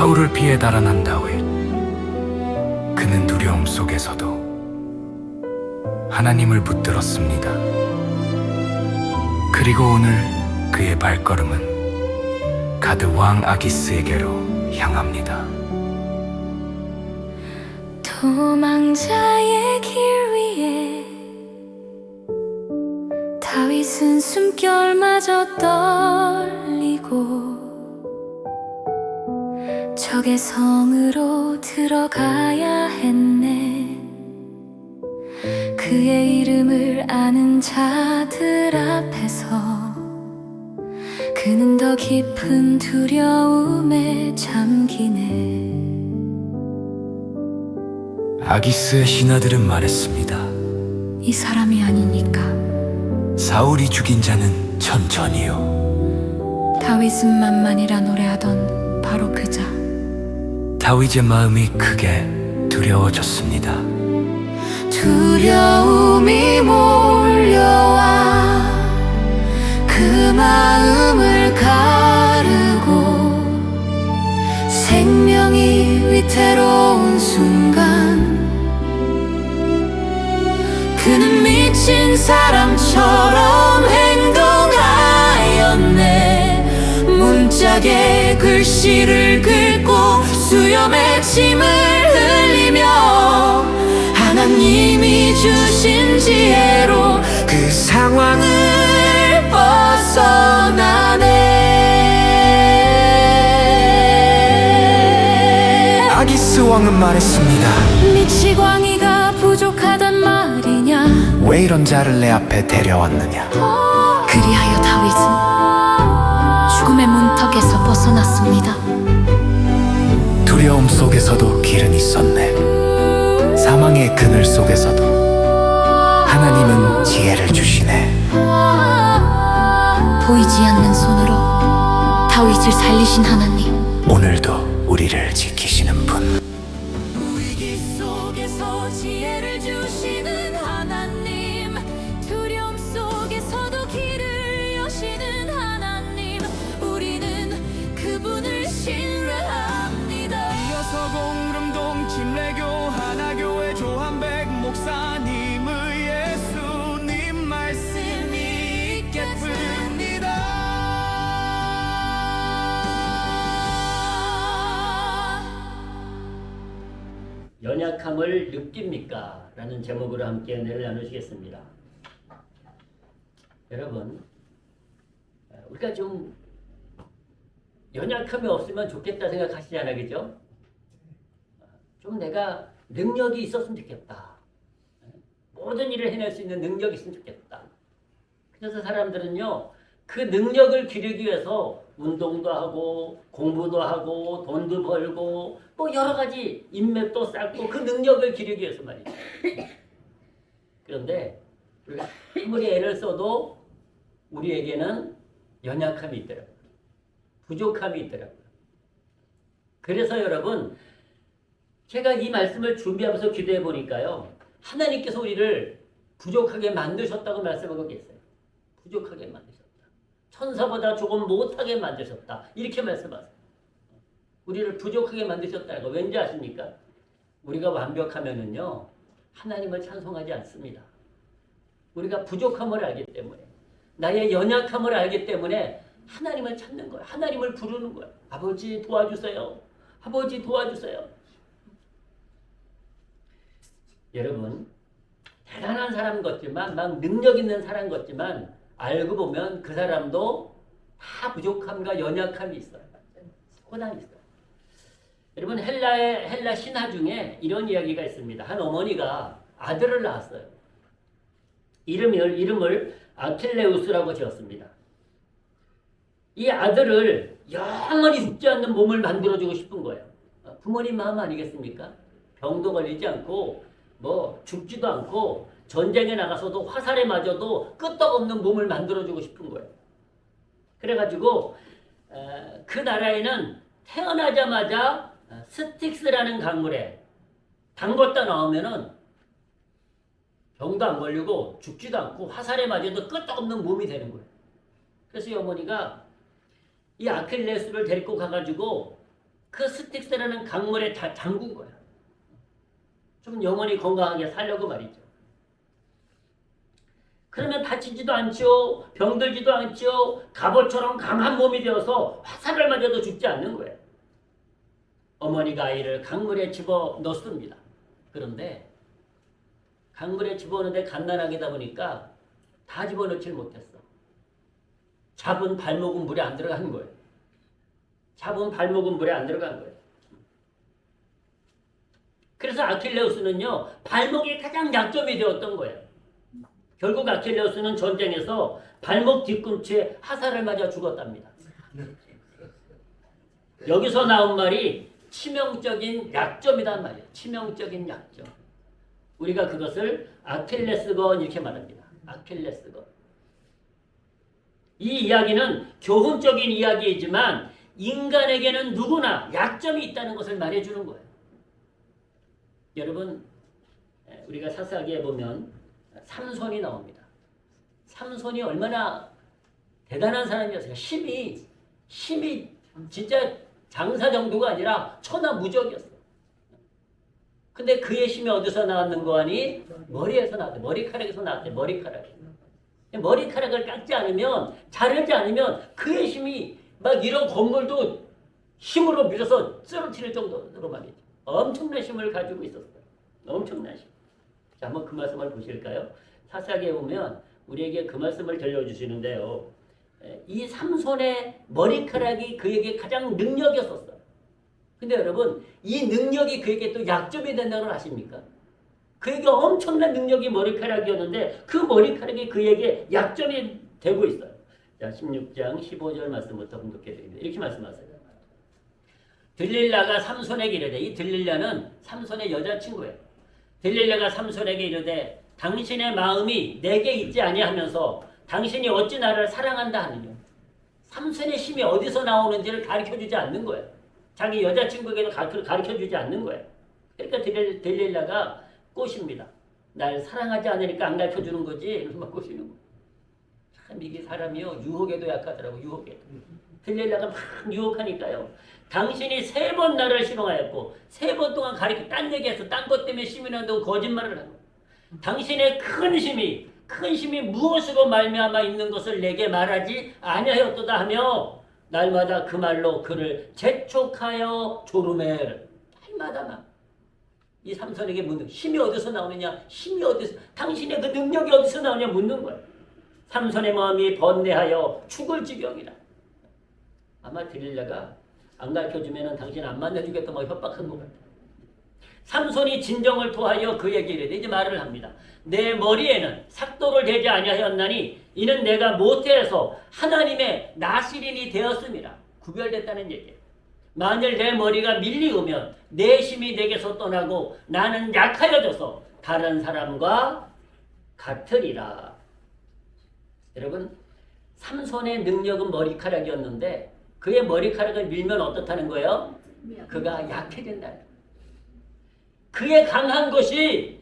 사울을 피해 달아난 다윗. 그는 두려움 속에서도 하나님을 붙들었습니다. 그리고 오늘 그의 발걸음은 가드 왕 아기스에게로 향합니다. 도망자의 길 위에 다윗은 숨결마저 떨리고 적의 성으로 들어가야 했네. 그의 이름을 아는 자들 앞에서 그는 더 깊은 두려움에 잠기네. 아기스의 신하들은 말했습니다. 이 사람이 아니니까. 사울이 죽인 자는 천천히요. 다윗은 만만이라 노래하던 바로 그 자. 다윗의 마음이 크게 두려워졌습니다. 두려움이 몰려와 그 마음을 가르고 생명이 위태로운 순간 그는 미친 사람처럼 행동하였네. 문짝에 글씨를 긁고 수염에 침을 흘리며 하나님이 주신 지혜로 그 상황을 벗어나네. 아기스 왕은 말했습니다. 미치 광이가 부족하단 말이냐. 왜 이런 자를 내 앞에 데려왔느냐. 그리하여 다윗은 죽음의 문턱에서 벗어났습니다. 두려움 속에서도 길은 있었네. 사망의 그늘 속에서도 하나님은 지혜를 주시네. 보이지 않는 손으로 다윗을 살리신 하나님, 오늘도 우리를 지키시는 분. 위기 속에서 지혜를 주시는 하나님, 두려움 속에서도 길을 여시는 하나님, 우리는 그분을 신뢰합니다. 이어서 공릉동 침례교 하나교회 조한백 목사님의 예수님 말씀이 있겠습니다. 연약함을 느낍니까? 라는 제목으로 함께 은혜를 나누시겠습니다. 여러분, 우리가 좀 연약함이 없으면 좋겠다 생각하시잖아요, 그죠? 좀 내가 능력이 있었으면 좋겠다. 모든 일을 해낼 수 있는 능력이 있으면 좋겠다. 그래서 사람들은요, 그 능력을 기르기 위해서 운동도 하고 공부도 하고 돈도 벌고 뭐 여러 가지 인맥도 쌓고 그 능력을 기르기 위해서 말이죠. 그런데 우리가 아무리 애를 써도 우리에게는 연약함이 있더라고요. 부족함이 있더라고요. 그래서 여러분, 제가 이 말씀을 준비하면서 기도해 보니까요, 하나님께서 우리를 부족하게 만드셨다고 말씀하고 계세요. 부족하게 만드셨다. 천사보다 조금 못하게 만드셨다. 이렇게 말씀하세요. 우리를 부족하게 만드셨다는 거 왠지 아십니까? 우리가 완벽하면은요, 하나님을 찬송하지 않습니다. 우리가 부족함을 알기 때문에, 나의 연약함을 알기 때문에 하나님을 찾는 거예요. 하나님을 부르는 거예요. 아버지 도와주세요. 아버지 도와주세요. 여러분, 대단한 사람 같지만, 막 능력 있는 사람 같지만, 알고 보면 그 사람도 다 부족함과 연약함이 있어요. 고난이 있어요. 여러분, 헬라 신화 중에 이런 이야기가 있습니다. 한 어머니가 아들을 낳았어요. 이름을 아킬레우스라고 지었습니다. 이 아들을 영원히 죽지 않는 몸을 만들어주고 싶은 거예요. 부모님 마음 아니겠습니까? 병도 걸리지 않고 뭐 죽지도 않고 전쟁에 나가서도 화살에 맞아도 끄떡없는 몸을 만들어주고 싶은 거예요. 그래가지고 그 나라에는 태어나자마자 스틱스라는 강물에 담궜다 나오면은 병도 안 걸리고 죽지도 않고 화살에 맞아도 끄떡없는 몸이 되는 거예요. 그래서 이 어머니가 이 아킬레스를 데리고 가가지고 그 스틱스라는 강물에 다 잠근 거야. 좀 영원히 건강하게 살려고 말이죠. 그러면 다치지도 않죠. 병들지도 않죠. 갑옷처럼 강한 몸이 되어서 화살을 맞아도 죽지 않는 거예요. 어머니가 아이를 강물에 집어 넣습니다. 그런데 강물에 집어넣는데 갓난아기다 보니까 다 집어넣질 못했어. 잡은 발목은 물에 안 들어간 거예요. 잡은 발목은 물에 안 들어간 거예요. 그래서 아킬레우스는요, 발목이 가장 약점이 되었던 거예요. 결국 아킬레우스는 전쟁에서 발목 뒤꿈치에 화살을 맞아 죽었답니다. 여기서 나온 말이 치명적인 약점이란 말이에요. 치명적인 약점. 우리가 그것을 아킬레스건 이렇게 말합니다. 아킬레스건. 이 이야기는 교훈적인 이야기이지만 인간에게는 누구나 약점이 있다는 것을 말해주는 거예요. 여러분, 우리가 사사기에 보면 삼손이 나옵니다. 삼손이 얼마나 대단한 사람이었어요. 힘이 진짜 장사 정도가 아니라 천하무적이었어요. 근데 그의 힘이 어디서 나왔는 거 아니? 머리에서 나왔대. 머리카락에서 나왔대. 머리카락을 깎지 않으면, 자르지 않으면 그의 힘이 막 이런 건물도 힘으로 밀어서 쓰러뜨릴 정도로 말이죠. 엄청난 힘을 가지고 있었어요. 엄청난 힘. 자, 한번 그 말씀을 보실까요? 사사기에 보면 우리에게 그 말씀을 들려주시는데요. 이 삼손의 머리카락이 그에게 가장 능력이었었어요. 근데 여러분, 이 능력이 그에게 또 약점이 된다는 걸 아십니까? 그에게 엄청난 능력이 머리카락이었는데 그 머리카락이 그에게 약점이 되고 있어요. 자, 16장 15절 말씀부터 공독해 드립니다. 이렇게 말씀하세요. 들릴라가 삼손에게 이르되, 이 들릴라는 삼손의 여자친구예요. 들릴라가 삼손에게 이르되, 당신의 마음이 내게 있지 아니하면서 당신이 어찌 나를 사랑한다 하느냐. 삼손의 힘이 어디서 나오는지를 가르쳐주지 않는 거예요. 자기 여자친구에게도 가르쳐주지 않는 거예요. 그러니까 들릴라가 꼬십니다. 날 사랑하지 않으니까 안 가르쳐주는 거지. 이러면 꼬시는 거예요. 참 이게 사람이요, 유혹에도 약하더라고. 유혹에도. 들릴라가 막 유혹하니까요. 당신이 3번 나를 신용하였고 3번 동안 딴 얘기해서 딴 것 때문에 힘이 난다고 거짓말을 하고, 당신의 큰 힘이 무엇으로 말미암아 있는 것을 내게 말하지 아니하였도다 하며 날마다 그 말로 그를 재촉하여 조르매. 날마다 막 이 삼손에게 묻는, 힘이 어디서 나오느냐, 당신의 그 능력이 어디서 나오냐 묻는 거예요. 삼손의 마음이 번뇌하여 죽을 지경이라. 아마 들릴라가 안 가르쳐주면 당신 안 만나주겠다 뭐 협박한 것 같아요. 삼손이 진정을 토하여 그에게 이르되, 이제 말을 합니다. 내 머리에는 삭도를 대지 아니하였나니 이는 내가 모태에서 하나님의 나시린이 되었음이라. 구별됐다는 얘기예요. 만일 내 머리가 밀리우면 내 힘이 내게서 떠나고 나는 약하여져서 다른 사람과 같으리라. 여러분, 삼손의 능력은 머리카락이었는데 그의 머리카락을 밀면 어떻다는 거예요? 그가 약해진다. 그게 강한 것이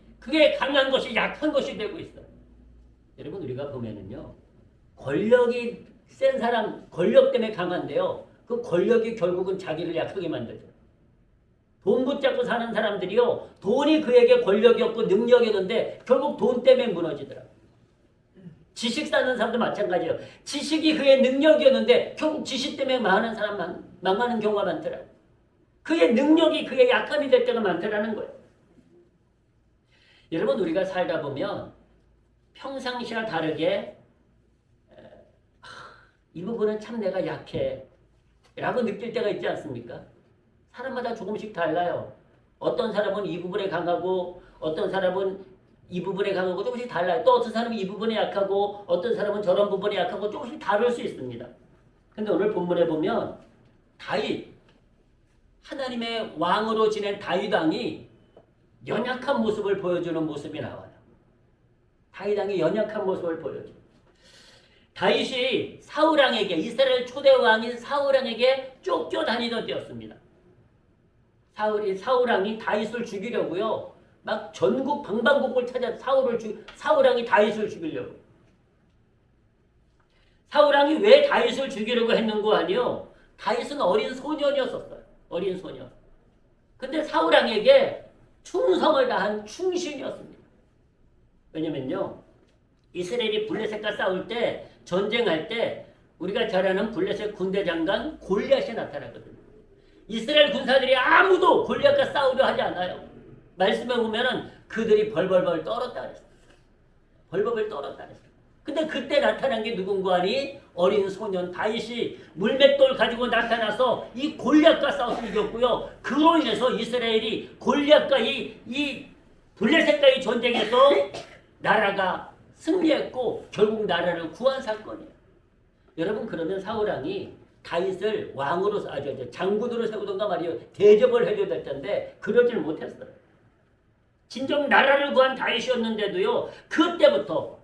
약한 것이 되고 있어요. 여러분, 우리가 보면은요, 권력이 센 사람, 권력 때문에 강한데요, 그 권력이 결국은 자기를 약하게 만들죠. 돈 붙잡고 사는 사람들이요, 돈이 그에게 권력이었고 능력이었는데 결국 돈 때문에 무너지더라고요. 지식 사는 사람도 마찬가지예요. 지식이 그의 능력이었는데 결국 지식 때문에 망하는 경우가 많더라고요. 그의 능력이 그의 약함이 될 때가 많더라는 거예요. 여러분, 우리가 살다 보면 평상시와 다르게 이 부분은 참 내가 약해 라고 느낄 때가 있지 않습니까? 사람마다 조금씩 달라요. 어떤 사람은 이 부분에 강하고 어떤 사람은 이 부분에 강하고 조금씩 달라요. 또 어떤 사람은 이 부분에 약하고 어떤 사람은 저런 부분에 약하고 조금씩 다를 수 있습니다. 근데 오늘 본문에 보면 다윗, 하나님의 왕으로 지낸 다윗 왕이 연약한 모습을 보여주는 모습이 나와요. 다윗 왕이 연약한 모습을 보여줘요. 다윗이 사울왕에게, 이스라엘 초대 왕인 사울왕에게 쫓겨다니던 때였습니다. 사울왕이 다윗을 죽이려고요, 막 전국 방방곡곡을 찾아 사울왕이 다윗을 죽이려고. 사울왕이 왜 다윗을 죽이려고 했는 거 아니요? 다윗은 어린 소년이었었어요. 어린 소년. 근데 사울왕에게 충성을 다한 충신이었습니다. 왜냐면요, 이스라엘이 블레셋과 싸울 때, 전쟁할 때 우리가 잘 아는 블레셋 군대 장관 골리앗이 나타나거든요. 이스라엘 군사들이 아무도 골리앗과 싸우려 하지 않아요. 말씀에 보면은 그들이 벌벌벌 떨었다 그랬어요. 벌벌벌 떨었다 그랬어요. 근데 그때 나타난 게 누군가 하니 어린 소년 다윗이 물맷돌 가지고 나타나서 이 골리앗과 싸워서 이겼고요. 그로 인해서 이스라엘이 골리앗과 이 블레셋과의 전쟁에서 나라가 승리했고 결국 나라를 구한 사건이에요. 여러분, 그러면 사울왕이 다윗을 왕으로 장군으로 세우던가 말이에요. 대접을 해줘야 될 텐데 그러질 못했어요. 진정 나라를 구한 다윗이었는데도요. 그때부터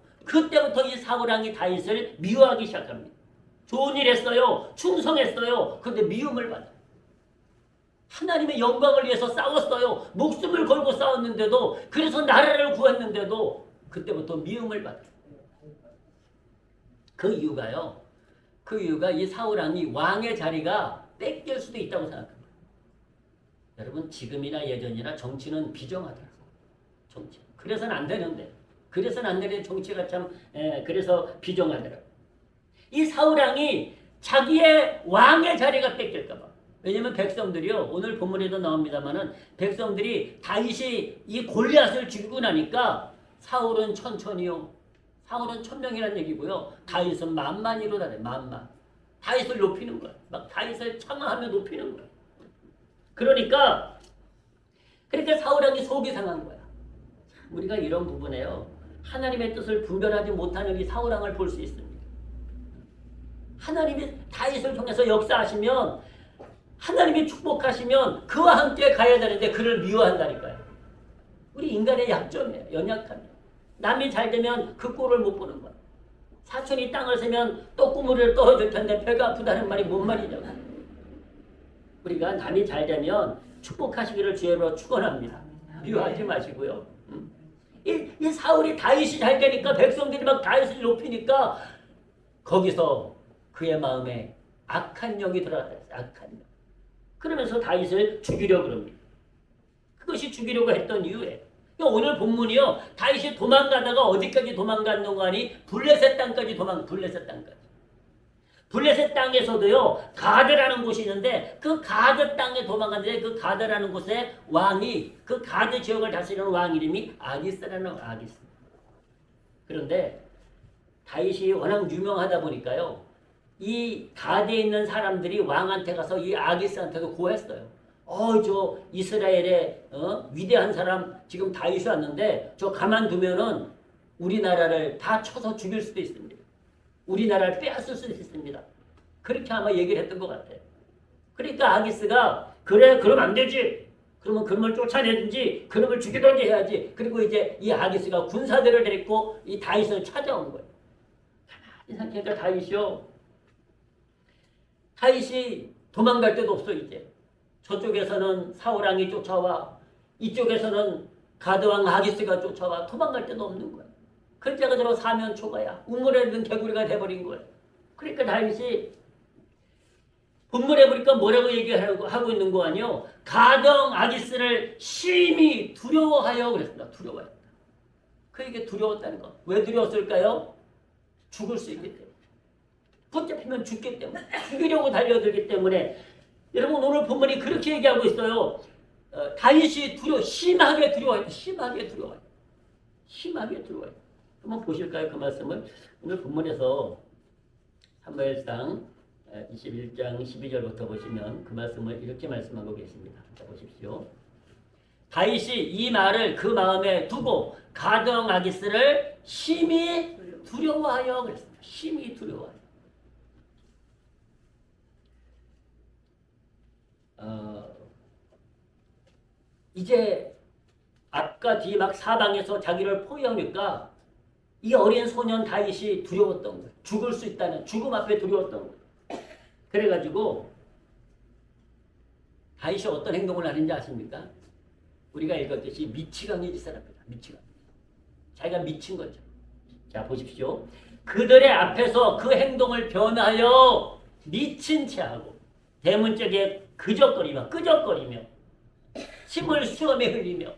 이 사울왕이 다윗을 미워하기 시작합니다. 좋은 일 했어요. 충성했어요. 그런데 미움을 받아요. 하나님의 영광을 위해서 싸웠어요. 목숨을 걸고 싸웠는데도, 그래서 나라를 구했는데도 그때부터 미움을 받아요. 그 이유가 이 사울왕이 왕의 자리가 뺏길 수도 있다고 생각합니다. 여러분, 지금이나 예전이나 정치는 비정하더라고요. 정치. 그래서는 안 되는데 정치가 참 그래서 비정하더라고요. 이 사울왕이 자기의 왕의 자리가 뺏길까 봐. 왜냐면 백성들이요, 오늘 본문에도 나옵니다만은 백성들이 다윗이 이 골리앗을 죽이고 나니까 사울은 천천히요. 사울은 1000명이라는 얘기고요. 다윗은 만만이로 다녀요. 만만. 다윗을 높이는 거야. 막 다윗을 청하하며 높이는 거야. 그러니까 사울왕이 속이 상한 거야. 우리가 이런 부분에요, 하나님의 뜻을 분별하지 못하는 이 사울왕을 볼 수 있습니다. 하나님이 다윗을 통해서 역사하시면, 하나님이 축복하시면 그와 함께 가야 되는데 그를 미워한다니까요. 우리 인간의 약점이에요. 연약함이에요. 남이 잘 되면 그 꼴을 못 보는 거야. 사촌이 땅을 세면 또꾸무리를 떨어질 텐데 배가 아프다는 말이 뭔 말이냐고. 우리가 남이 잘 되면 축복하시기를 주여로 축원합니다. 미워하지 마시고요. 이 사울이 다윗이 잘 되니까 백성들이 막 다윗을 높이니까 거기서 그의 마음에 악한 영이 들어갔다. 악한 영. 그러면서 다윗을 죽이려고 그럽니다. 그것이 죽이려고 했던 이유예요. 오늘 본문이요, 다윗이 도망가다가 어디까지 도망갔는가 하니 블레셋 땅까지 블레셋 땅에서도요, 가드라는 곳이 있는데 그 가드 땅에 도망갔는데 그 가드라는 곳에 왕이, 그 가드 지역을 다스리는 왕 이름이 아기스라는 아기스. 그런데 다윗이 워낙 유명하다 보니까요, 이 가드에 있는 사람들이 왕한테 가서 이 아기스한테도 고했어요. 저 이스라엘의 위대한 사람 지금 다윗이 왔는데 저 가만두면은 우리나라를 다 쳐서 죽일 수도 있습니다. 우리나라를 빼앗을 수도 있습니다. 그렇게 아마 얘기를 했던 것 같아요. 그러니까 아기스가 그래, 그럼 안 되지. 그러면 그놈을 쫓아내든지 그놈을 죽이든지 해야지. 그리고 이제 이 아기스가 군사들을 데리고 이 다윗을 찾아온 거예요. 가만히 생각해보니까 다윗이 도망갈 데도 없어. 이제 저쪽에서는 사울왕이 쫓아와, 이쪽에서는 가드왕 아기스가 쫓아와. 도망갈 데도 없는 거야. 그때가 들어 사면 초가야. 우물에 있는 개구리가 돼버린 거야. 그러니까 다윗이 본문에 보니까 뭐라고 얘기하고 있는 거 아니요? 가드왕 아기스를 심히 두려워하여 그랬습니다. 두려워했다. 그에게 두려웠다는 거. 왜 두려웠을까요? 죽을 수 있기 때문에. 붙잡히면 죽기 때문에. 죽이려고 달려들기 때문에. 여러분, 오늘 본문이 그렇게 얘기하고 있어요. 다윗이 심하게 두려워했다. 심하게 두려워했다. 한번 보실까요? 그 말씀을. 오늘 본문에서 사무엘상 21장 12절부터 보시면 그 말씀을 이렇게 말씀하고 계십니다. 자, 보십시오. 다윗이 이 말을 그 마음에 두고 가드왕 아기스를 심히 두려워하여 그랬습니다. 심히 두려워하여. 이제 앞과 뒤 막 사방에서 자기를 포위하니까 이 어린 소년 다윗이 두려웠던 거예요. 죽을 수 있다는 죽음 앞에 두려웠던 거예요. 그래가지고 다윗이 어떤 행동을 하는지 아십니까? 우리가 읽었듯이 미치광이 짓을 합니다. 미치광. 자기가 미친 거죠. 자, 보십시오. 그들의 앞에서 그 행동을 변하여 미친 채 하고 대문 쪽에 그적거리며 끄적거리며 침을 시험에 흘리며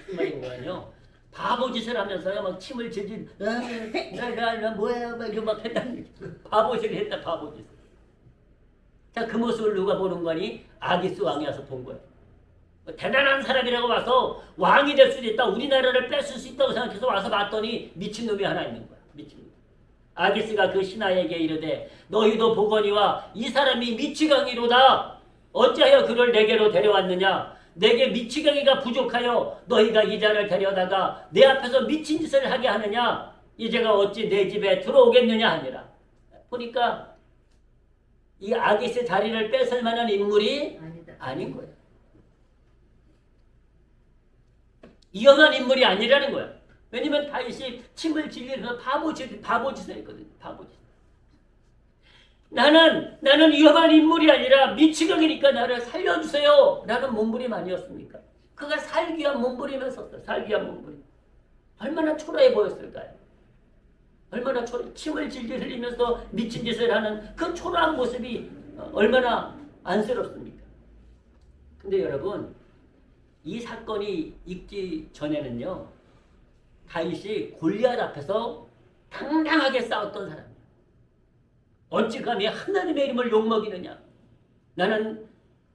무슨 말인가요? 바보짓을 하면서요 막 침을 질질 나 뭐야 막 이거 막 했다는 얘기. 바보짓을 했다 바보짓. 자, 그 모습을 누가 보는 거니? 아기스 왕이 와서 본 거예요. 대단한 사람이라고 와서 왕이 될 수도 있다. 우리나라를 뺏을 수 있다고 생각해서 와서 봤더니 미친놈이 하나 있는 거야. 미친놈. 아기스가 그 신하에게 이르되 너희도 보거니와 이 사람이 미치광이로다. 어찌하여 그를 내게로 데려왔느냐? 내게 미치광이가 부족하여 너희가 이 자를 데려다가 내 앞에서 미친 짓을 하게 하느냐? 이제가 어찌 내 집에 들어오겠느냐 하니라. 보니까 이 아기스의 자리를 뺏을 만한 인물이 아닌 거예요. 위험한 인물이 아니라는 거야. 왜냐면 다윗이 침을 질리면서 바보짓을 했거든요. 바보짓. 나는 위험한 인물이 아니라 미치광이니까 나를 살려주세요. 라는 몸부림 아니었습니까? 그가 살기 위한 몸부림을 썼어요. 살기 위한 몸부림. 얼마나 초라해 보였을까요? 얼마나 침을 질질 흘리면서 미친 짓을 하는 그 초라한 모습이 얼마나 안쓰럽습니까? 근데 여러분, 이 사건이 있기 전에는요, 다윗이 골리앗 앞에서 당당하게 싸웠던 사람이에요. 어찌 감히 하나님의 이름을 욕먹이느냐? 나는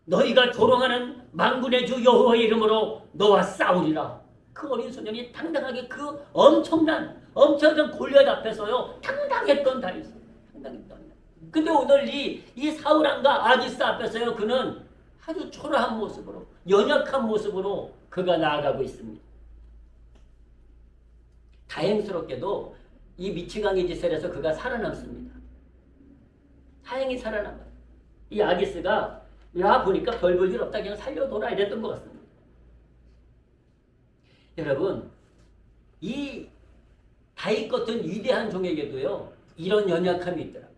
너희가 조롱하는 만군의 주 여호와의 이름으로 너와 싸우리라. 그 어린 소년이 당당하게 그 엄청난 골리앗 앞에서요 당당했던 다윗이 당당했던. 근데 오늘 이 사울왕과 아기스 앞에서요 그는 아주 초라한 모습으로 연약한 모습으로 그가 나아가고 있습니다. 다행스럽게도 이 미치광이 짓을 해서 그가 살아남습니다. 다행히 살아남아요. 이 아기스가 야 보니까 별 볼 일 없다 그냥 살려둬라 이랬던 것 같습니다. 여러분, 이 다윗 같은 위대한 종에게도요 이런 연약함이 있더라고요.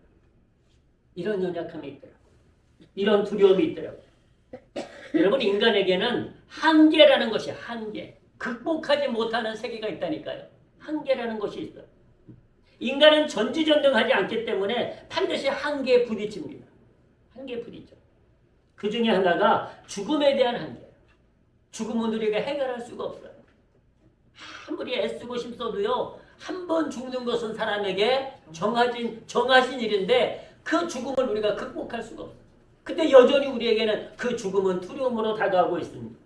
이런 연약함이 있더라고요. 이런 두려움이 있더라고요. 여러분, 인간에게는 한계라는 것이 한계, 극복하지 못하는 세계가 있다니까요. 한계라는 것이 있어요. 인간은 전지전능하지 않기 때문에 반드시 한계에 부딪힙니다. 한계에 부딪혀. 그 중에 하나가 죽음에 대한 한계예요. 죽음은 우리가 해결할 수가 없어요. 아무리 애쓰고 힘써도요, 한 번 죽는 것은 사람에게 정하신 일인데 그 죽음을 우리가 극복할 수가 없어요. 근데 여전히 우리에게는 그 죽음은 두려움으로 다가오고 있습니다.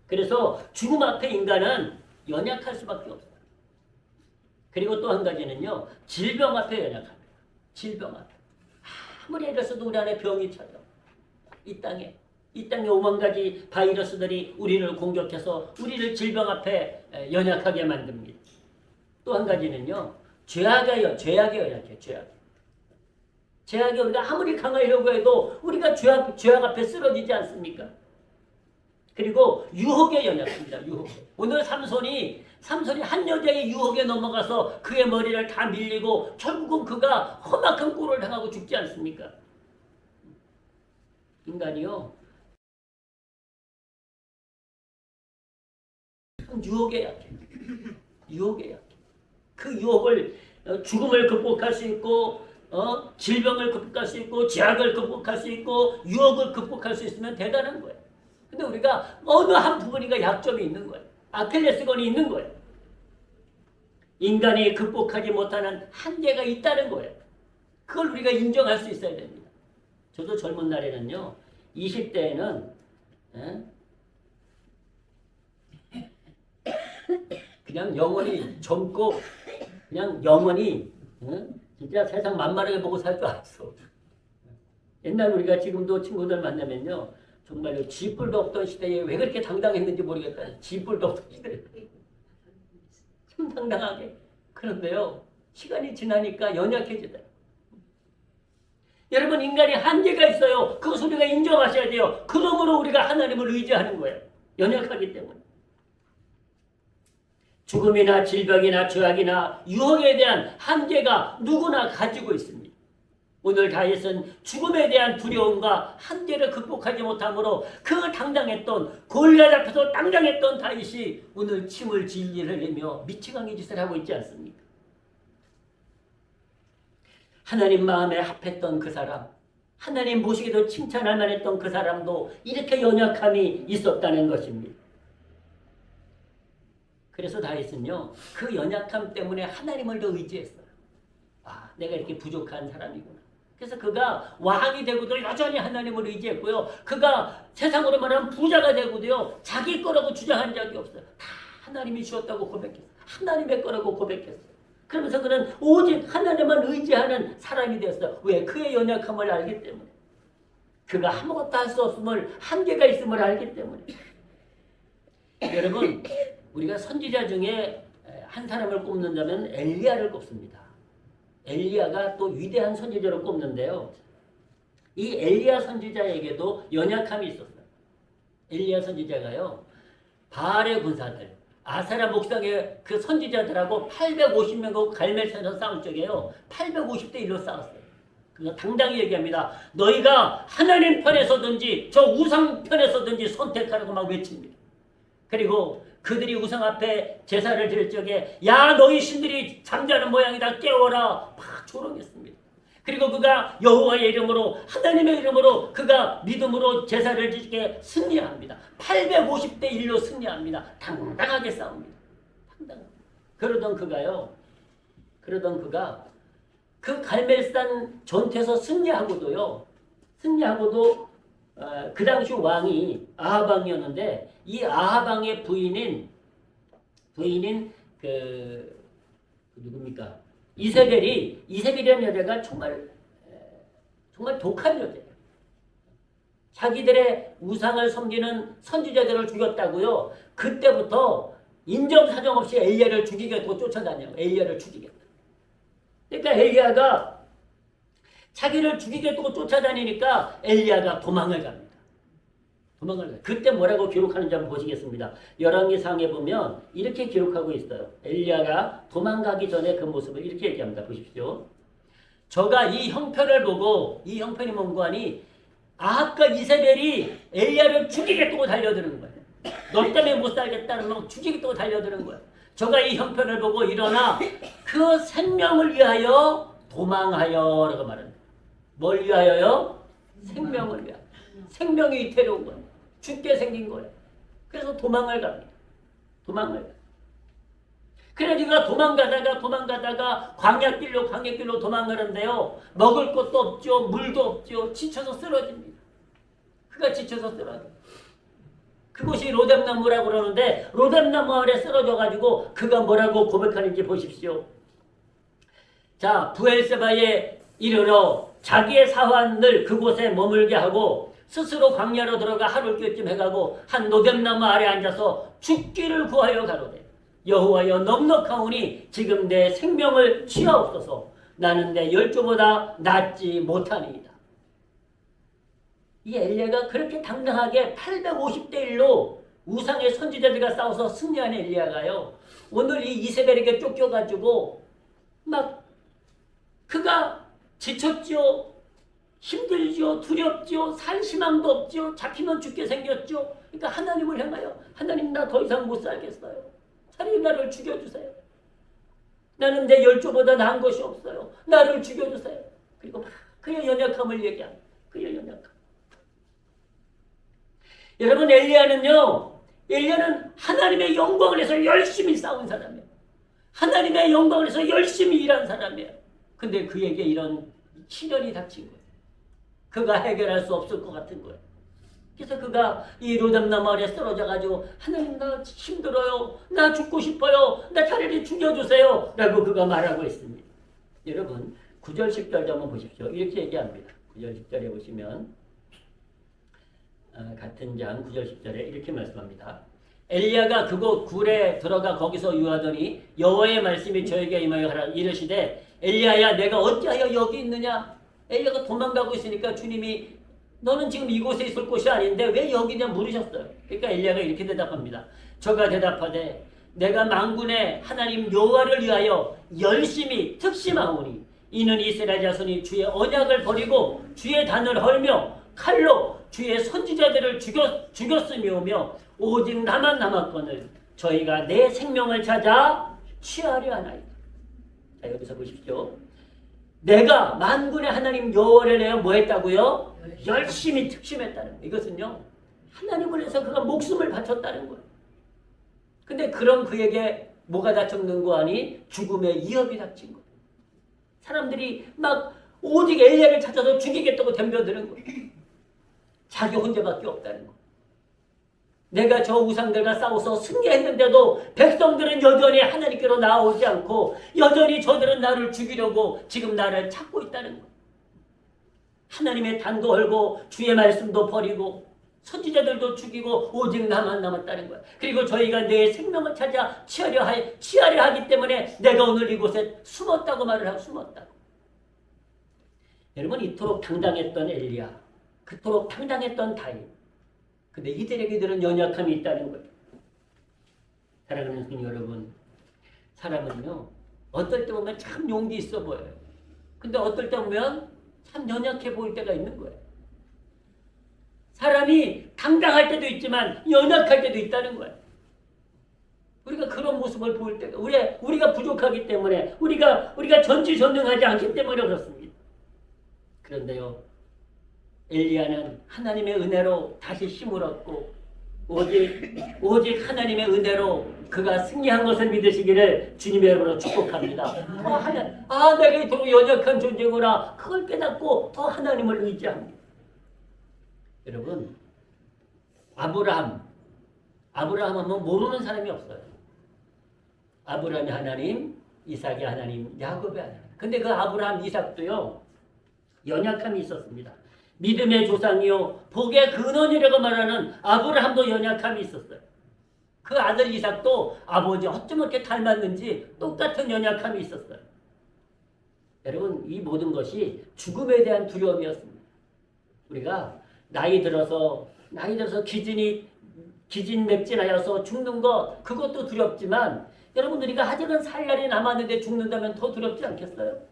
그래서 죽음 앞에 인간은 연약할 수밖에 없어요. 그리고 또 한 가지는요, 질병 앞에 연약합니다. 질병 앞에. 아무리 애써도 우리 안에 병이 찾아. 이 땅에 5만 가지 바이러스들이 우리를 공격해서 우리를 질병 앞에 연약하게 만듭니다. 또 한 가지는요, 죄악에 연약해요. 죄악에 우리가 아무리 강하려고 해도 우리가 죄악 앞에 쓰러지지 않습니까? 그리고 유혹에 연약합니다. 유혹. 오늘 삼손이 한 여자의 유혹에 넘어가서 그의 머리를 다 밀리고 결국은 그가 험악한 꼴을 당하고 죽지 않습니까? 인간이요, 유혹에 약해. 유혹에 약해. 그 유혹을 죽음을 극복할 수 있고 질병을 극복할 수 있고 죄악을 극복할 수 있고 유혹을 극복할 수 있으면 대단한 거예요. 근데 우리가 어느 한 부분인가 약점이 있는 거예요. 아킬레스건이 있는 거예요. 인간이 극복하지 못하는 한계가 있다는 거예요. 그걸 우리가 인정할 수 있어야 됩니다. 저도 젊은 날에는요, 20대에는 그냥 영원히 젊고 그냥 영원히 진짜 세상 만만하게 보고 살 줄 알았어. 옛날 우리가 지금도 친구들 만나면요, 정말로 쥐뿔도 없던 시대에 왜 그렇게 당당했는지 모르겠다. 쥐뿔도 없던 시대에 참 당당하게. 그런데요, 시간이 지나니까 연약해지더라. 여러분, 인간이 한계가 있어요. 그것을 우리가 인정하셔야 돼요. 그러므로 우리가 하나님을 의지하는 거예요. 연약하기 때문에. 죽음이나 질병이나 죄악이나 유혹에 대한 한계가 누구나 가지고 있습니다. 오늘 다윗은 죽음에 대한 두려움과 한계를 극복하지 못함으로 그 당당했던 골리앗 앞에서 당당했던 다윗이 오늘 침을 질질 흘리며 미치광이 짓을 하고 있지 않습니까? 하나님 마음에 합했던 그 사람, 하나님 보시기도 칭찬할 만했던 그 사람도 이렇게 연약함이 있었다는 것입니다. 그래서 다윗은요, 그 연약함 때문에 하나님을 더 의지했어요. 아, 내가 이렇게 부족한 사람이구나. 그래서 그가 왕이 되고도 여전히 하나님을 의지했고요. 그가 세상으로 말하면 부자가 되고도요, 자기 거라고 주장한 적이 없어요. 다 하나님이 주었다고 고백했어요. 하나님의 거라고 고백했어요. 그러면서 그는 오직 하나님만 의지하는 사람이 되었어요. 왜? 그의 연약함을 알기 때문에. 그가 아무것도 할 수 없음을, 한계가 있음을 알기 때문에. 여러분, 우리가 선지자 중에 한 사람을 꼽는다면 엘리야를 꼽습니다. 엘리야가 또 위대한 선지자로 꼽는데요. 이 엘리야 선지자에게도 연약함이 있었어요. 엘리야 선지자가요, 바알의 군사들, 아사라 목상의 그 선지자들하고 850명하고 갈멜산에서 싸울 적에요, 850대 1로 싸웠어요. 그래서 당당히 얘기합니다. 너희가 하나님 편에서든지 저 우상 편에서든지 선택하라고 막 외칩니다. 그리고 그들이 우상 앞에 제사를 드릴 적에 야 너희 신들이 잠자는 모양이다 깨워라 막 조롱했습니다. 그리고 그가 여호와의 이름으로 하나님의 이름으로 그가 믿음으로 제사를 드리게 승리합니다. 850대 1로 승리합니다. 당당하게 싸웁니다. 당당하게. 그러던 그가 그 갈멜산 전투에서 승리하고도 그 당시 왕이 아하방이었는데 이 아하방의 부인인 그 누굽니까? 이세벨이라는 여자가 정말 독한 여자예요. 자기들의 우상을 섬기는 선지자들을 죽였다고요. 그때부터 인정사정 없이 엘리야를 죽이겠다고 쫓아다녀요. 엘리야를 죽이겠다. 그러니까 엘리야가 자기를 죽이겠다고 쫓아다니니까 엘리야가 도망을 갑니다. 그때 뭐라고 기록하는지 한번 보시겠습니다. 열왕기상에 보면 이렇게 기록하고 있어요. 엘리야가 도망가기 전에 그 모습을 이렇게 얘기합니다. 보십시오. 저가 이 형편을 보고, 이 형편이 뭔고 하니 아합과 이세벨이 엘리야를 죽이겠다고 달려드는 거예요. 너 때문에 못 살겠다는 놈 죽이겠다고 달려드는 거예요. 저가 이 형편을 보고 일어나 그 생명을 위하여 도망하여 라고 말합니다. 뭘 위하여요? 생명을 위하여. 생명이 위태로운 거예요. 죽게 생긴 거예요. 그래서 도망을 갑니다. 그래서 도망가다가 광야길로 도망가는데요. 먹을 것도 없죠. 물도 없죠. 지쳐서 쓰러집니다. 그가 지쳐서 쓰러져요. 그곳이 로뎀나무라고 그러는데 로뎀나무 아래 쓰러져가지고 그가 뭐라고 고백하는지 보십시오. 자, 부엘세바에 이르러 자기의 사환을 그곳에 머물게 하고 스스로 광야로 들어가 하루쯤 해가고 한 로뎀나무 아래 앉아서 죽기를 구하여 가로되 여호와여 넉넉하오니 지금 내 생명을 취하옵소서. 나는 내 열조보다 낫지 못하니이다. 이 엘리야가 그렇게 당당하게 850대 1로 우상의 선지자들과 싸워서 승리한 엘리야가요, 오늘 이 이세벨에게 쫓겨가지고 막 그가 지쳤죠, 힘들죠, 두렵죠, 살 희망도 없죠, 잡히면 죽게 생겼죠. 그러니까 하나님을 향하여 하나님 나 더 이상 못 살겠어요. 차라리 나를 죽여주세요. 나는 내 열조보다 나은 것이 없어요. 나를 죽여주세요. 그리고 그의 연약함을 얘기합니다. 그의 연약함. 여러분, 엘리야는 하나님의 영광을 위해서 열심히 싸운 사람이에요. 하나님의 영광을 위해서 열심히 일한 사람이에요. 근데 그에게 이런 시련이 닥친 거예요. 그가 해결할 수 없을 것 같은 거예요. 그래서 그가 이 로뎀나무 아래 쓰러져가지고 하나님 나 힘들어요. 나 죽고 싶어요. 나 차라리 죽여주세요. 라고 그가 말하고 있습니다. 여러분 9절 10절 한번 보십시오. 이렇게 얘기합니다. 9절 10절에 보시면 같은 장 9절 10절에 이렇게 말씀합니다. 엘리야가 그곳 굴에 들어가 거기서 유하더니 여호와의 말씀이 저에게 임하여 하라 이르시되 엘리야야 내가 어찌하여 여기 있느냐. 엘리야가 도망가고 있으니까 주님이 너는 지금 이곳에 있을 곳이 아닌데 왜 여기냐 물으셨어요. 그러니까 엘리야가 이렇게 대답합니다. 저가 대답하되 내가 만군의 하나님 여호와를 위하여 열심히 특심하오니 이는 이스라엘 자손이 주의 언약을 버리고 주의 단을 헐며 칼로 주의 선지자들을 죽였음이오며 오직 나만 남았거늘 저희가 내 생명을 찾아 취하려 하나이다. 자, 여기서 보십시오. 내가 만군의 하나님 여호와를 내가 뭐 했다고요? 열심히 특심했다는 거예요. 이것은요, 하나님을 위해서 그가 목숨을 바쳤다는 거예요. 근데 그런 그에게 뭐가 닥쳤는 거 아니? 죽음의 위협이 닥친 거예요. 사람들이 막 오직 엘리야를 찾아서 죽이겠다고 덤벼드는 거예요. 자기 혼자밖에 없다는 거예요. 내가 저 우상들과 싸워서 승리했는데도 백성들은 여전히 하나님께로 나오지 않고 여전히 저들은 나를 죽이려고 지금 나를 찾고 있다는 거예요. 하나님의 단도 헐고 주의 말씀도 버리고 선지자들도 죽이고 오직 나만 남았다는 거예요. 그리고 저희가 내 생명을 찾아 취하려 하기 때문에 내가 오늘 이곳에 숨었다고 말을 하고 숨었다고. 여러분, 이토록 당당했던 엘리야, 그토록 당당했던 다윗, 근데 이들에게들은 연약함이 있다는 거예요. 사랑하는 성도 여러분, 사람은요, 어떨 때 보면 참 용기 있어 보여요. 근데 어떨 때 보면 참 연약해 보일 때가 있는 거예요. 사람이 당당할 때도 있지만 연약할 때도 있다는 거예요. 우리가 그런 모습을 보일 때가, 우리가 부족하기 때문에, 우리가 전지전능하지 않기 때문에 그렇습니다. 그런데요, 엘리야는 하나님의 은혜로 다시 힘을 얻고 오직 하나님의 은혜로 그가 승리한 것을 믿으시기를 주님의 이름으로 축복합니다. 내가 이토록 연약한 존재구나, 그걸 깨닫고 더 하나님을 의지합니다. 여러분, 아브라함 하면 모르는 사람이 없어요. 아브라함의 하나님, 이삭의 하나님, 야곱의 하나님. 근데 그 아브라함, 이삭도요, 연약함이 있었습니다. 믿음의 조상이요 복의 근원이라고 말하는 아브라함도 연약함이 있었어요. 그 아들 이삭도 아버지 어쩜 이렇게 닮았는지 똑같은 연약함이 있었어요. 여러분, 이 모든 것이 죽음에 대한 두려움이었습니다. 우리가 나이 들어서 기진맥진하여서 죽는 것, 그것도 두렵지만 여러분, 우리가 아직은 살 날이 남았는데 죽는다면 더 두렵지 않겠어요?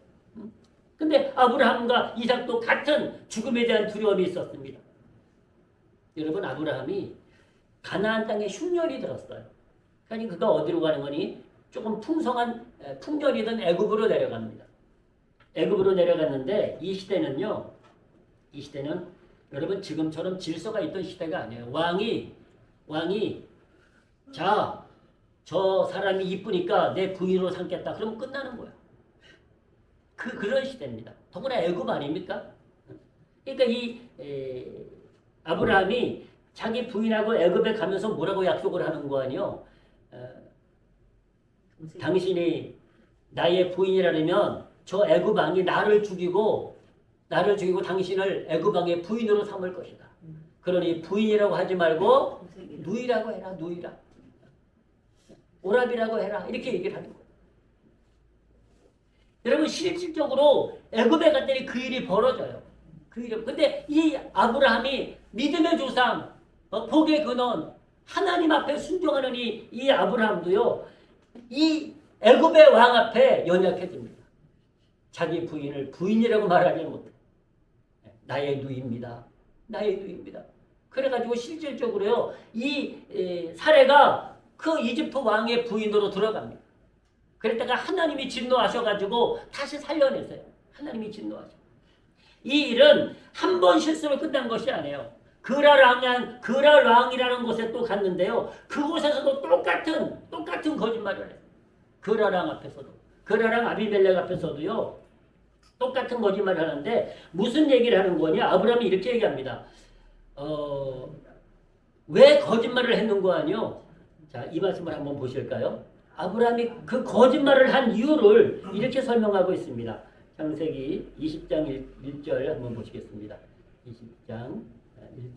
근데 아브라함과 이삭도 같은 죽음에 대한 두려움이 있었습니다. 여러분, 아브라함이 가나안 땅에 흉년이 들었어요. 그러니까 그가 어디로 가는 거니? 조금 풍성한 풍년이던 애굽으로 내려갑니다. 애굽으로 내려갔는데 이 시대는 여러분 지금처럼 질서가 있던 시대가 아니에요. 왕이 자, 저 사람이 이쁘니까 내 부인으로 삼겠다. 그러면 끝나는 거야. 그런 시대입니다. 더구나 애굽 아닙니까? 그러니까 아브라함이 자기 부인하고 애굽에 가면서 뭐라고 약속을 하는 거 아니요? 당신이 나의 부인이라면 저 애굽 왕이 나를 죽이고 당신을 애굽 왕의 부인으로 삼을 것이다. 그러니 부인이라고 하지 말고 누이라고 해라. 누이라. 오라비라고 해라. 이렇게 얘기를 하는 거예요. 여러분, 실질적으로 애굽에 갔더니 그 일이 벌어져요. 근데 이 아브라함이 믿음의 조상, 복의 근원, 하나님 앞에 순종하는 이 아브라함도요, 이 애굽의 왕 앞에 연약해집니다. 자기 부인을 부인이라고 말하지 못해. 나의 누이입니다. 그래가지고 실질적으로요, 이 사례가 그 이집트 왕의 부인으로 들어갑니다. 그랬다가 하나님이 진노하셔가지고 다시 살려내세요. 하나님이 진노하셔. 이 일은 한 번 실수로 끝난 것이 아니에요. 그랄 왕이라는 곳에 또 갔는데요. 그곳에서도 똑같은 거짓말을 해요. 그랄 왕 앞에서도. 그랄 왕 아비멜렉 앞에서도요. 똑같은 거짓말을 하는데 무슨 얘기를 하는 거냐? 아브라함이 이렇게 얘기합니다. 왜 거짓말을 했는 거 아니요? 자, 이 말씀을 한번 보실까요? 아브라함이 그 거짓말을 한 이유를 이렇게 설명하고 있습니다. 창세기 20장 1절 한번 보시겠습니다. 20장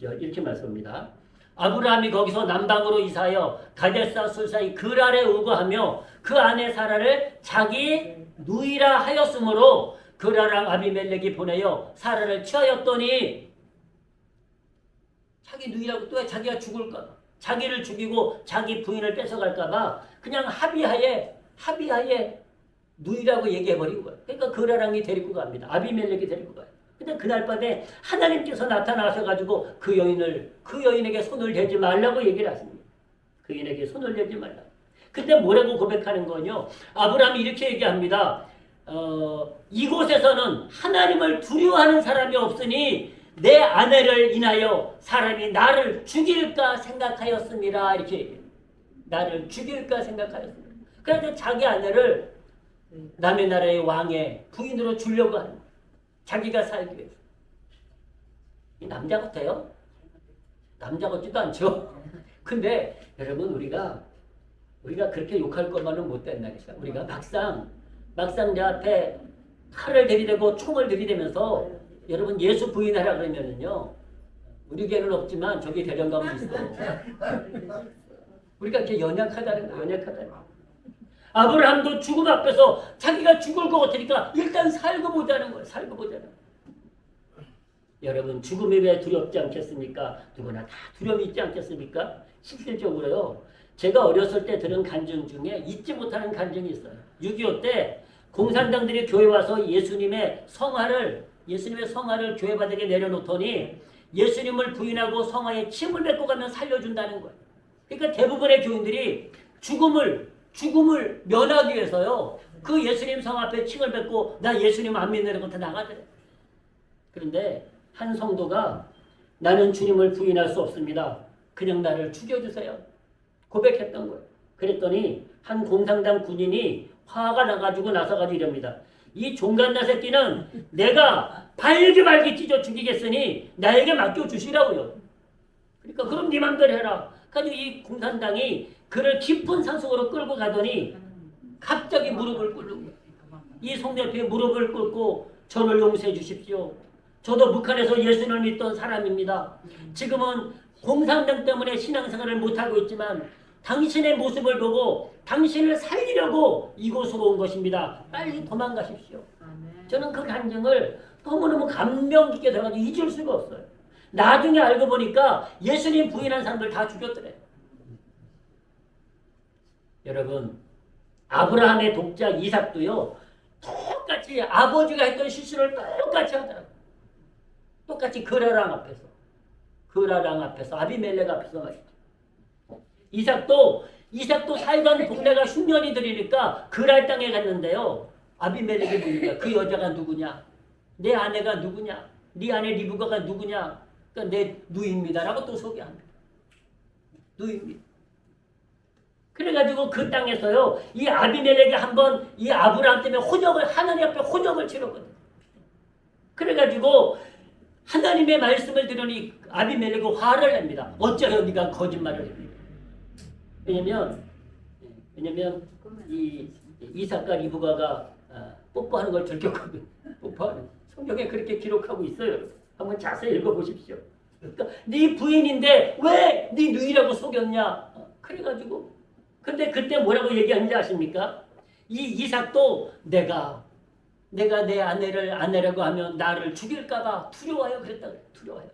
1절 이렇게 말씀합니다. 아브라함이 거기서 남방으로 이사하여 가데스와 술 사이 그랄에 우거하며 그 아내 사라를 자기 누이라 하였으므로 그랄랑 아비멜렉이 보내어 사라를 취하였더니 자기 누이라고 또 자기가 죽을까 봐, 자기를 죽이고 자기 부인을 뺏어갈까 봐 그냥 합의하에 누이라고 얘기해버린 거예요. 그러니까 그랄랑이 데리고 갑니다. 아비멜렉이 데리고 가요. 근데 그날 밤에 하나님께서 나타나셔가지고 그 여인에게 손을 대지 말라고 얘기를 하십니다. 그 여인에게 손을 대지 말라. 근데 뭐라고 고백하는 거냐? 아브라함이 이렇게 얘기합니다. 이곳에서는 하나님을 두려워하는 사람이 없으니 내 아내를 인하여 사람이 나를 죽일까 생각하였습니다. 이렇게 얘기해요. 나를 죽일까 생각하였습니다. 그래서 자기 아내를 남의 나라의 왕의 부인으로 주려고 하는 거예요. 자기가 살기 위해서. 이 남자 같아요? 남자 같지도 않죠? 근데 여러분 우리가 그렇게 욕할 것만은 못 된다니까. 우리가 막상 내 앞에 칼을 들이대고 총을 들이대면서 여러분 예수 부인하라 그러면은요, 우리 교회는 없지만 저기 대전 가면 있어. 우리가 이렇게 연약하다는 거예요. 연약하다는 거예요. 아브라함도 죽음 앞에서 자기가 죽을 것 같으니까 일단 살고 보자는 거예요. 살고 보자는 거예요. 여러분 죽음이 왜 두렵지 않겠습니까? 누구나 다 두려움이 있지 않겠습니까? 실질적으로요. 제가 어렸을 때 들은 간증 중에 잊지 못하는 간증이 있어요. 6.25 때 공산당들이 교회 와서 예수님의 성화를 교회 바닥에 내려놓더니 예수님을 부인하고 성화에 침을 뱉고 가면 살려준다는 거예요. 그러니까 대부분의 교인들이 죽음을 면하기 위해서요. 그 예수님 성 앞에 침을 뱉고 나 예수님 안 믿는 것 다 나가더래요. 그런데 한 성도가 나는 주님을 부인할 수 없습니다. 그냥 나를 죽여주세요. 고백했던 거예요. 그랬더니 한 공산당 군인이 화가 나가지고 나서가지고 이럽니다. 이 종간나 새끼는 내가 발기발기 찢어 죽이겠으니 나에게 맡겨주시라고요. 그러니까 그럼 네 맘대로 해라. 그래서 이 공산당이 그를 깊은 산속으로 끌고 가더니 갑자기 무릎을 꿇는 거예요. 이 성도 옆에 무릎을 꿇고 저를 용서해 주십시오. 저도 북한에서 예수를 믿던 사람입니다. 지금은 공산당 때문에 신앙생활을 못하고 있지만 당신의 모습을 보고 당신을 살리려고 이곳으로 온 것입니다. 빨리 도망가십시오. 저는 그 간증을 너무너무 감명 깊게 들어가지고 잊을 수가 없어요. 나중에 알고 보니까 예수님 부인한 사람들 다 죽였더래요. 여러분 아브라함의 독자 이삭도요. 똑같이 아버지가 했던 실수를 똑같이 하더라고요. 똑같이 그라랑 앞에서 아비멜렉 앞에서 말이죠. 이삭도 살던 동네가 흉년이 들이니까 그랄 땅에 갔는데요. 아비멜렉이 보니까 그 여자가 누구냐? 내 아내가 누구냐? 네 아내 리브가가 누구냐? 그러니까 내 누이입니다라고 또 소개합니다. 누이입니다. 그래가지고 그 땅에서요. 이 아비멜렉이 한번 이 아브라함 때문에 하나님 앞에 혼역을 치렀거든요. 그래가지고 하나님의 말씀을 들으니 아비멜렉이 화를 냅니다. 어째서 네가 거짓말을 했니? 왜냐면 이 이삭과 리브가가 뽀뽀하는 걸 들켰거든. 뽀뽀하는 성경에 그렇게 기록하고 있어요. 한번 자세히 읽어보십시오. 그러니까 네 부인인데 왜 네 누이라고 속였냐? 그래가지고 근데 그때 뭐라고 얘기하는지 아십니까? 이 이삭도 내가 내 아내를 아내라고 하면 나를 죽일까봐 두려워요. 그랬다 그래요. 두려워요.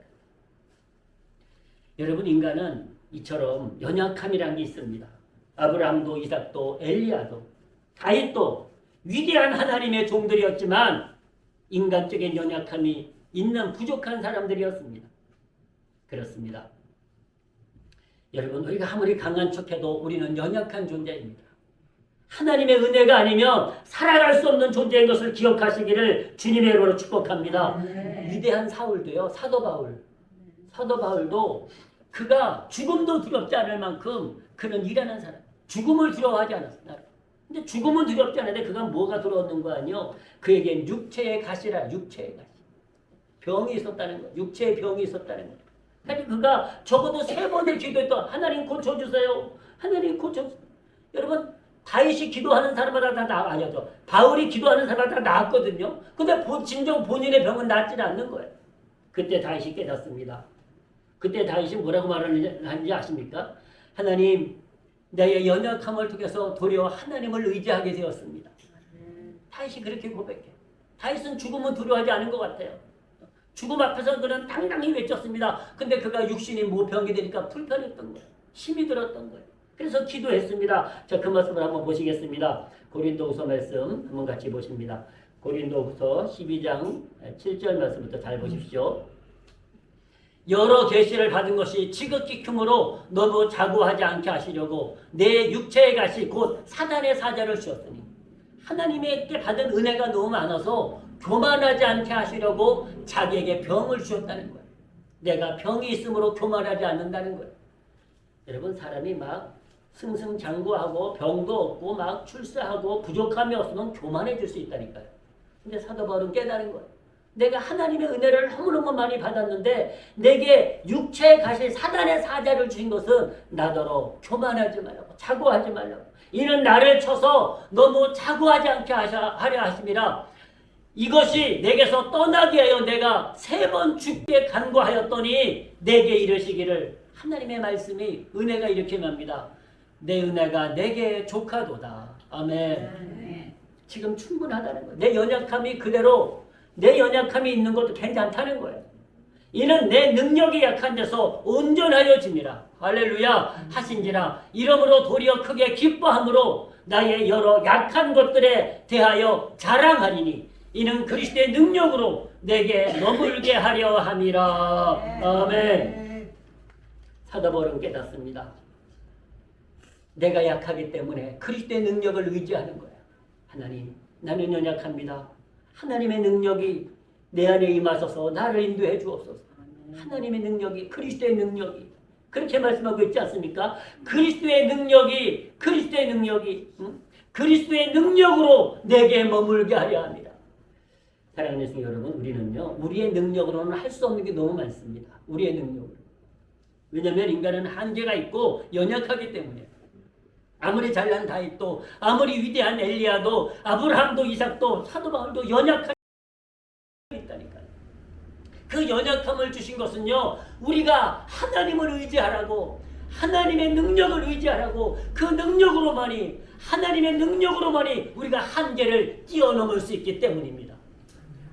여러분 인간은 이처럼 연약함이라는 게 있습니다. 아브라함도 이삭도 엘리야도 다윗도 위대한 하나님의 종들이었지만 인간적인 연약함이 있는 부족한 사람들이었습니다. 그렇습니다. 여러분 우리가 아무리 강한 척해도 우리는 연약한 존재입니다. 하나님의 은혜가 아니면 살아갈 수 없는 존재인 것을 기억하시기를 주님의 이름으로 축복합니다. 위대한 사울도요. 사도 바울도 그가 죽음도 두렵지 않을 만큼 그는 일하는 사람. 죽음을 두려워하지 않았어요. 근데 죽음은 두렵지 않은데 그가 뭐가 두려웠는 거 아니요? 그에겐 육체의 가시라. 육체의 가시. 병이 있었다는 거. 육체의 병이 있었다는 거. 그래서 그가 적어도 3번을 기도했던 하나님 고쳐주세요. 하나님 고쳐주세요. 여러분 다윗이 기도하는 사람마다 다 아니죠. 바울이 기도하는 사람마다 다 나았거든요. 근데 진정 본인의 병은 낫지 않는 거예요. 그때 다윗이 깨닫습니다. 그때 다윗이 뭐라고 말하는지 아십니까? 하나님, 나의 연약함을 통해서 도리어 하나님을 의지하게 되었습니다. 다윗이 그렇게 고백해요. 다윗은 죽음은 두려워하지 않은 것 같아요. 죽음 앞에서 그는 당당히 외쳤습니다. 근데 그가 육신이 모병이 되니까 불편했던 거예요. 힘이 들었던 거예요. 그래서 기도했습니다. 자, 그 말씀을 한번 보시겠습니다. 고린도후서 말씀 한번 같이 보십니다. 고린도후서 12장 7절 말씀부터 잘 보십시오. 여러 계시를 받은 것이 지극히 흉으로 너무 자고하지 않게 하시려고 내 육체의 가시 곧 사단의 사자를 씌웠으니 하나님에게 받은 은혜가 너무 많아서 교만하지 않게 하시려고 자기에게 병을 주셨다는 거예요. 내가 병이 있으므로 교만하지 않는다는 거예요. 여러분 사람이 막 승승장구하고 병도 없고 막 출세하고 부족함이 없으면 교만해질 수 있다니까요. 근데 사도 바울은 깨달은 거예요. 내가 하나님의 은혜를 너무너무 많이 받았는데 내게 육체에 가실 사단의 사자를 주신 것은 나더러 교만하지 말라고 자고하지 말라고 이는 나를 쳐서 너무 자고하지 않게 하려 하심이라 이것이 내게서 떠나게 하여 내가 3번 죽게 간구하였더니 내게 이르시기를 하나님의 말씀이 은혜가 이렇게 맙니다. 내 은혜가 내게 족하도다. 아멘. 지금 충분하다는 거예요. 내 연약함이 그대로 내 연약함이 있는 것도 괜찮다는 거예요. 이는 내 능력이 약한 데서 온전하여 짐이라. 할렐루야 하신지라. 이러므로 도리어 크게 기뻐함으로 나의 여러 약한 것들에 대하여 자랑하리니 이는 그리스도의 능력으로 내게 머물게 하려 함이라. 아멘. 사도 바울은 깨닫습니다. 내가 약하기 때문에 그리스도의 능력을 의지하는 거예요. 하나님, 나는 연약합니다. 하나님의 능력이 내 안에 임하소서 나를 인도해 주옵소서. 하나님의 능력이 그리스도의 능력이 그렇게 말씀하고 있지 않습니까? 그리스도의 능력이 그리스도의 능력으로 내게 머물게 하려 합니다. 사랑하는 성도 여러분, 우리는요 우리의 능력으로는 할 수 없는 게 너무 많습니다. 우리의 능력으로. 왜냐하면 인간은 한계가 있고 연약하기 때문에. 아무리 잘난 다윗도 아무리 위대한 엘리야도 아브라함도 이삭도 사도 바울도 연약한 있다니까요. 그 연약함을 주신 것은요 우리가 하나님을 의지하라고 하나님의 능력을 의지하라고 그 능력으로만이 하나님의 능력으로만이 우리가 한계를 뛰어넘을 수 있기 때문입니다.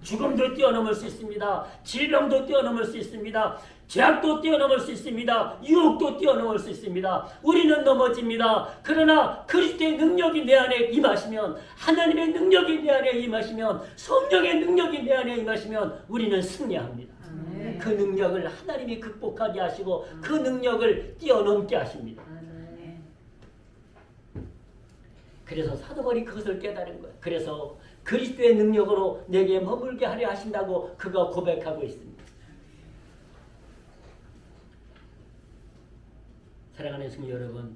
죽음도 뛰어넘을 수 있습니다. 질병도 뛰어넘을 수 있습니다. 죄악도 뛰어넘을 수 있습니다. 유혹도 뛰어넘을 수 있습니다. 우리는 넘어집니다. 그러나 그리스도의 능력이 내 안에 임하시면 하나님의 능력이 내 안에 임하시면 성령의 능력이 내 안에 임하시면 우리는 승리합니다. 그 능력을 하나님이 극복하게 하시고 그 능력을 뛰어넘게 하십니다. 그래서 사도 바울이 그것을 깨달은 거예요. 그래서 그리스도의 능력으로 내게 머물게 하려 하신다고 그가 고백하고 있습니다. 사랑하는 성도 여러분,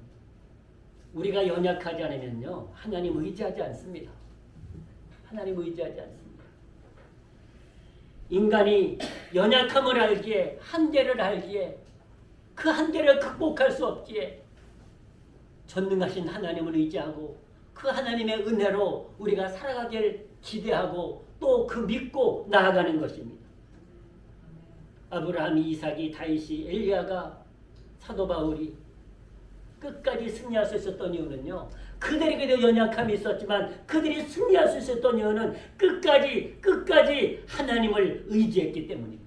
우리가 연약하지 않으면요 하나님 의지하지 않습니다. 하나님 의지하지 않습니다. 인간이 연약함을 알기에 한계를 알기에 그 한계를 극복할 수 없기에 전능하신 하나님을 의지하고 그 하나님의 은혜로 우리가 살아가길 기대하고 또 그 믿고 나아가는 것입니다. 아브라함이, 이삭이, 다윗이, 엘리야가, 사도 바울이 끝까지 승리할 수 있었던 이유는요. 그들에게도 연약함이 있었지만 그들이 승리할 수 있었던 이유는 끝까지 하나님을 의지했기 때문입니다.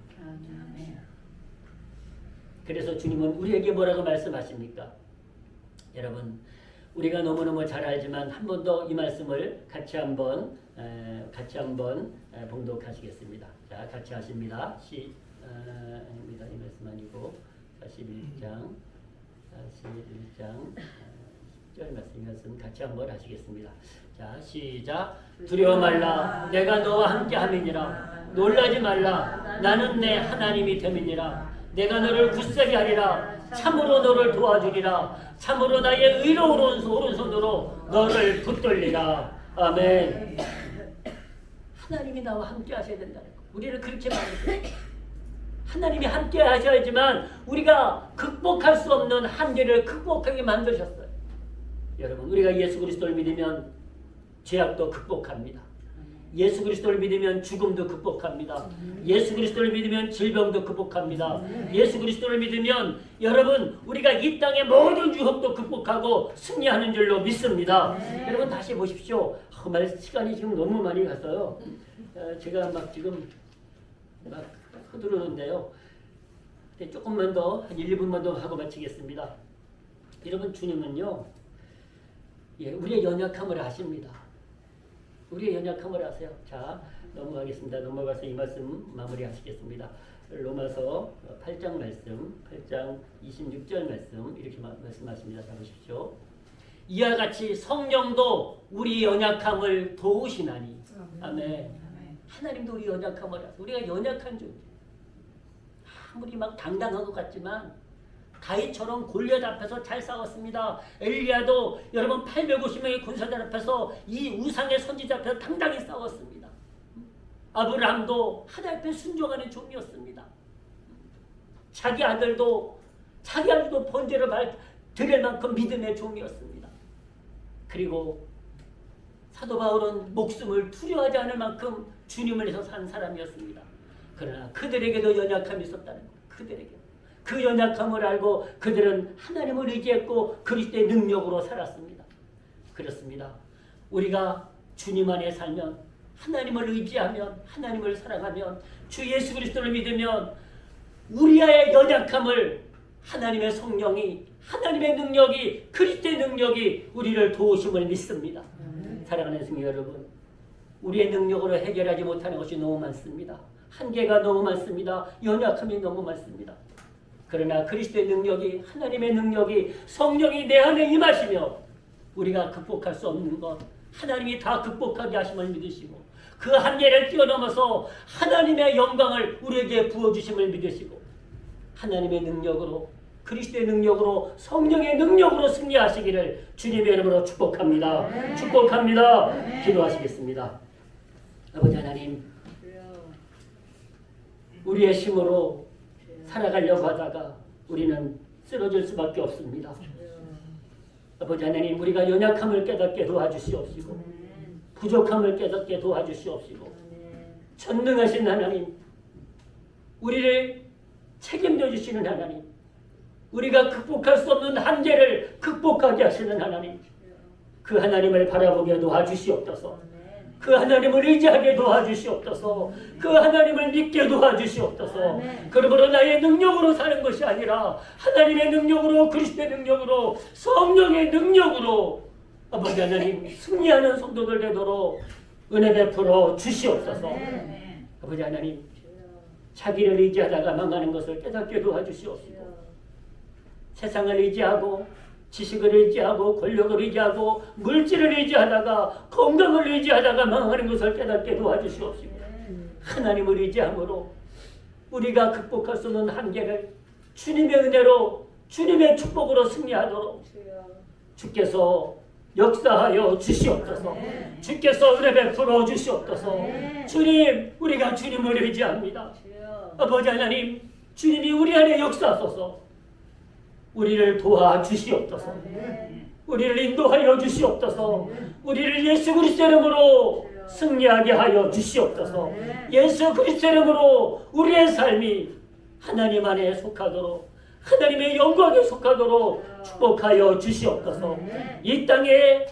그래서 주님은 우리에게 뭐라고 말씀하십니까? 여러분, 우리가 너무너무 잘 알지만 한 번 더 이 말씀을 같이 한번 봉독하시겠습니다. 자, 같이 하십니다. 이 말씀 아니고 41장 10절 말씀 같이 한번 하시겠습니다. 자, 시작. 두려워 말라. 내가 너와 함께 함이니라. 놀라지 말라. 나는 내 하나님이 됨이니라. 내가 너를 굳세게 하리라. 참으로 너를 도와주리라. 참으로 나의 의로운 오른손으로 너를 붙들리라. 아멘. 하나님이 나와 함께 하셔야 된다는 거. 우리를 그렇게 말해요. 하나님이 함께 하셔야지만 우리가 극복할 수 없는 한계를 극복하게 만드셨어요. 여러분, 우리가 예수 그리스도를 믿으면 죄악도 극복합니다. 예수 그리스도를 믿으면 죽음도 극복합니다. 예수 그리스도를 믿으면 질병도 극복합니다. 예수 그리스도를 믿으면 여러분 우리가 이 땅의 모든 유혹도 극복하고 승리하는 줄로 믿습니다. 여러분 다시 보십시오. 시간이 지금 너무 많이 갔어요. 제가 지금 서두르는데요. 조금만 더 한 1, 2분만 더 하고 마치겠습니다. 여러분 주님은요. 우리의 연약함을 아십니다. 우리의 연약함을 아세요. 자, 넘어가겠습니다. 넘어가서 이 말씀 마무리하시겠습니다. 로마서 8장 말씀, 8장 26절 말씀 이렇게 말씀하십니다. 자, 보십시오. 이와 같이 성령도 우리 연약함을 도우시나니. 아멘. 하나님도 우리 연약함을 알아서 우리가 연약한 존재. 아무리 막 당당한 것 같지만 다윗처럼 골리앗 앞에서 잘 싸웠습니다. 엘리야도 여러분 850명의 군사들 앞에서 이 우상의 선지자 앞에서 당당히 싸웠습니다. 아브라함도 하나님 앞에 순종하는 종이었습니다. 자기 아들도 번제를 드릴 만큼 믿음의 종이었습니다. 그리고 사도 바울은 목숨을 두려워하지 않을 만큼 주님을 위해서 산 사람이었습니다. 그러나 그들에게도 연약함이 있었다는 거예요. 그들에게 그 연약함을 알고 그들은 하나님을 의지했고 그리스도의 능력으로 살았습니다. 그렇습니다. 우리가 주님 안에 살면, 하나님을 의지하면, 하나님을 사랑하면, 주 예수 그리스도를 믿으면 우리의 연약함을 하나님의 성령이, 하나님의 능력이, 그리스도의 능력이 우리를 도우심을 믿습니다. 사랑하는 성도 여러분, 우리의 능력으로 해결하지 못하는 것이 너무 많습니다. 한계가 너무 많습니다. 연약함이 너무 많습니다. 그러나 그리스도의 능력이, 하나님의 능력이, 성령이 내 안에 임하시며 우리가 극복할 수 없는 것 하나님이 다 극복하게 하심을 믿으시고 그 한계를 뛰어넘어서 하나님의 영광을 우리에게 부어주심을 믿으시고 하나님의 능력으로, 그리스도의 능력으로, 성령의 능력으로 승리하시기를 주님의 이름으로 축복합니다. 축복합니다. 기도하시겠습니다. 아버지 하나님, 우리의 힘으로 살아가려고 하다가 우리는 쓰러질 수밖에 없습니다. 아버지 하나님, 우리가 연약함을 깨닫게 도와주시옵시고 부족함을 깨닫게 도와주시옵시고 전능하신 하나님, 우리를 책임져 주시는 하나님, 우리가 극복할 수 없는 한계를 극복하게 하시는 하나님, 그 하나님을 바라보게 도와주시옵소서. 그 하나님을 의지하게 도와주시옵소서. 그 하나님을 믿게 도와주시옵소서. 그러므로 나의 능력으로 사는 것이 아니라 하나님의 능력으로, 그리스도의 능력으로, 성령의 능력으로 아버지 하나님 승리하는 성도들 되도록 은혜 베풀어 주시옵소서. 아버지 하나님, 자기를 의지하다가 망하는 것을 깨닫게 도와주시옵시고 세상을 의지하고 지식을 의지하고 권력을 의지하고 물질을 의지하다가 건강을 의지하다가 망하는 것을 깨닫게 도와주시옵시고 하나님을 의지함으로 우리가 극복할 수 없는 한계를 주님의 은혜로, 주님의 축복으로 승리하도록 주께서 역사하여 주시옵소서. 주께서 은혜 베풀어 주시옵소서. 주님, 우리가 주님을 의지합니다. 아버지 하나님, 주님이 우리 안에 역사하소서. 우리를 도와주시옵소서. 우리를 인도하여 주시옵소서. 우리를 예수 그리스도 이름으로 승리하게 하여 주시옵소서. 예수 그리스도 이름으로 우리의 삶이 하나님 안에 속하도록, 하나님의 영광에 속하도록 축복하여 주시옵소서. 이 땅의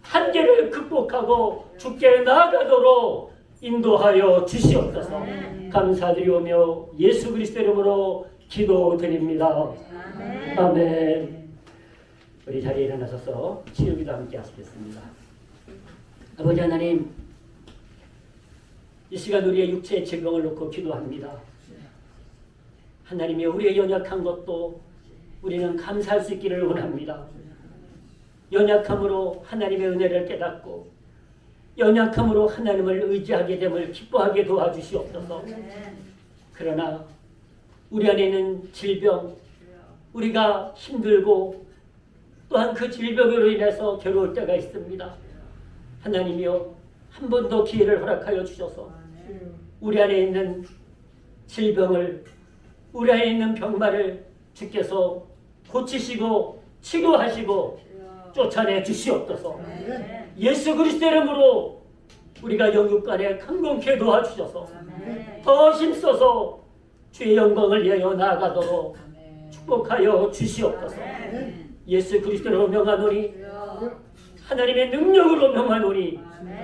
한계를 극복하고 주께 나아가도록 인도하여 주시옵소서. 감사드리오며 예수 그리스도 이름으로 기도드립니다. 아멘. 우리 자리에 일어나셔서 치유기도 함께 하시겠습니다. 아버지 하나님, 이 시간 우리의 육체의 질병을 놓고 기도합니다. 하나님이 우리의 연약한 것도 우리는 감사할 수 있기를 원합니다. 연약함으로 하나님의 은혜를 깨닫고 연약함으로 하나님을 의지하게 됨을 기뻐하게 도와주시옵소서. 그러나 우리 안에 있는 질병, 우리가 힘들고 또한 그 질병으로 인해서 괴로울 때가 있습니다. 하나님이여, 한 번 더 기회를 허락하여 주셔서 우리 안에 있는 질병을, 우리 안에 있는 병마를 주께서 고치시고 치료하시고 쫓아내 주시옵소서. 예수 그리스도 이름으로 우리가 영육간에 강건케 도와주셔서 더 힘써서 주의 영광을 위하여 나아가도록 축복하여 주시옵소서. 예수 그리스도로 명하노니, 하나님의 능력으로 명하노니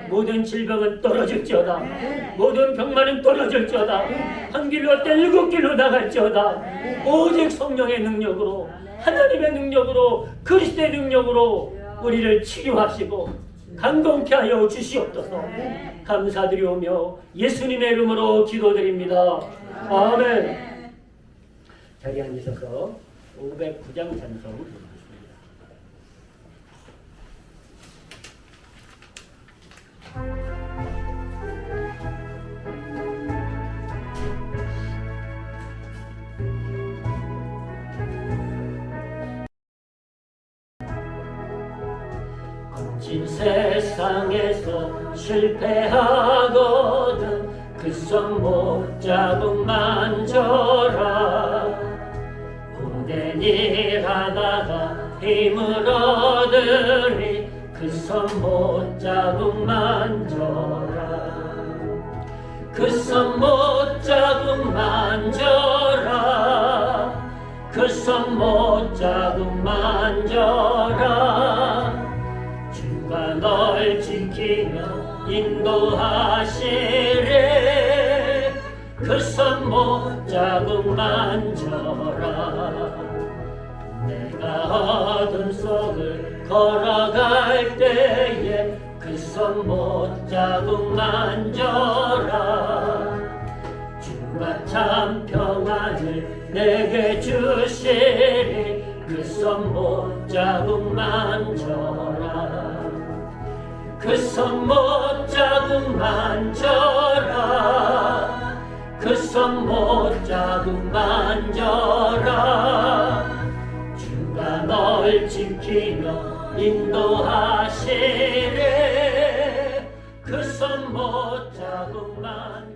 모든 질병은 떨어질지어다. 모든 병만은 떨어질지어다. 한 길로 때 7길로 나갈지어다. 오직 성령의 능력으로, 하나님의 능력으로, 그리스도의 능력으로 우리를 치료하시고 강건케 하여 주시옵소서. 감사드리오며 예수님의 이름으로 기도드립니다. 아멘. 자리에 앉으셔서 509장 찬송 부르겠습니다. 거친 세상에서 실패하거든 그 손 못 자국 만져라. 고된 일하다가 힘을 얻으리 그 손 못 자국 만져라. 그 손 못 자국 만져라. 그 손 못 자국 만져라. 주가 널 지키며 인도하시리 그 손 못 자국 만져라. 내가 어둠 속을 걸어갈 때에 그 손 못 자국 만져라. 주가 참 평안을 내게 주시리 그 손 못 자국 만져라. 그 손 못 자국 만져라. 그 손 못 자국 만져라. 주가 널 지키며 인도하시리 그 손 못 자국 만져라.